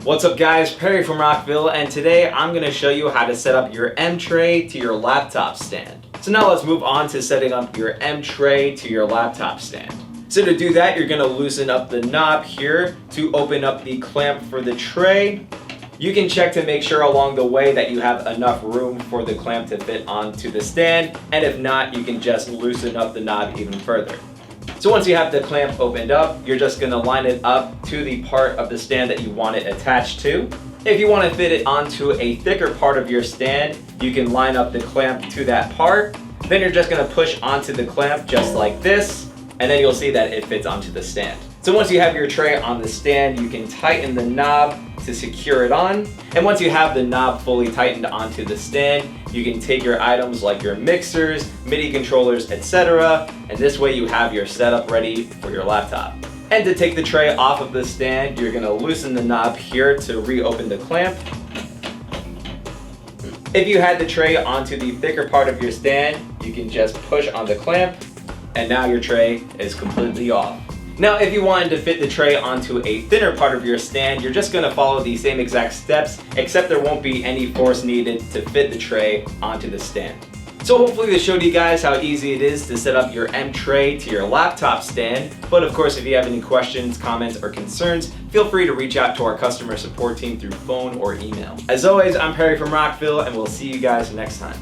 What's up guys, Perry from Rockville, and today I'm going to show you how to set up your M-tray to your laptop stand. So now let's move on to setting up your M-tray to your laptop stand. So to do that, you're going to loosen up the knob here to open up the clamp for the tray. You can check to make sure along the way that you have enough room for the clamp to fit onto the stand, and if not, you can just loosen up the knob even further. So once you have the clamp opened up, you're just going to line it up to the part of the stand that you want it attached to. If you want to fit it onto a thicker part of your stand, you can line up the clamp to that part. Then you're just going to push onto the clamp just like this, and then you'll see that it fits onto the stand. So once you have your tray on the stand, you can tighten the knob to secure it on. And once you have the knob fully tightened onto the stand, you can take your items like your mixers, MIDI controllers, etc. And this way you have your setup ready for your laptop. And to take the tray off of the stand, you're going to loosen the knob here to reopen the clamp. If you had the tray onto the thicker part of your stand, you can just push on the clamp, and now your tray is completely off. Now, if you wanted to fit the tray onto a thinner part of your stand, you're just going to follow the same exact steps, except there won't be any force needed to fit the tray onto the stand. So hopefully this showed you guys how easy it is to set up your M-tray to your laptop stand. But of course, if you have any questions, comments, or concerns, feel free to reach out to our customer support team through phone or email. As always, I'm Perry from Rockville, and we'll see you guys next time.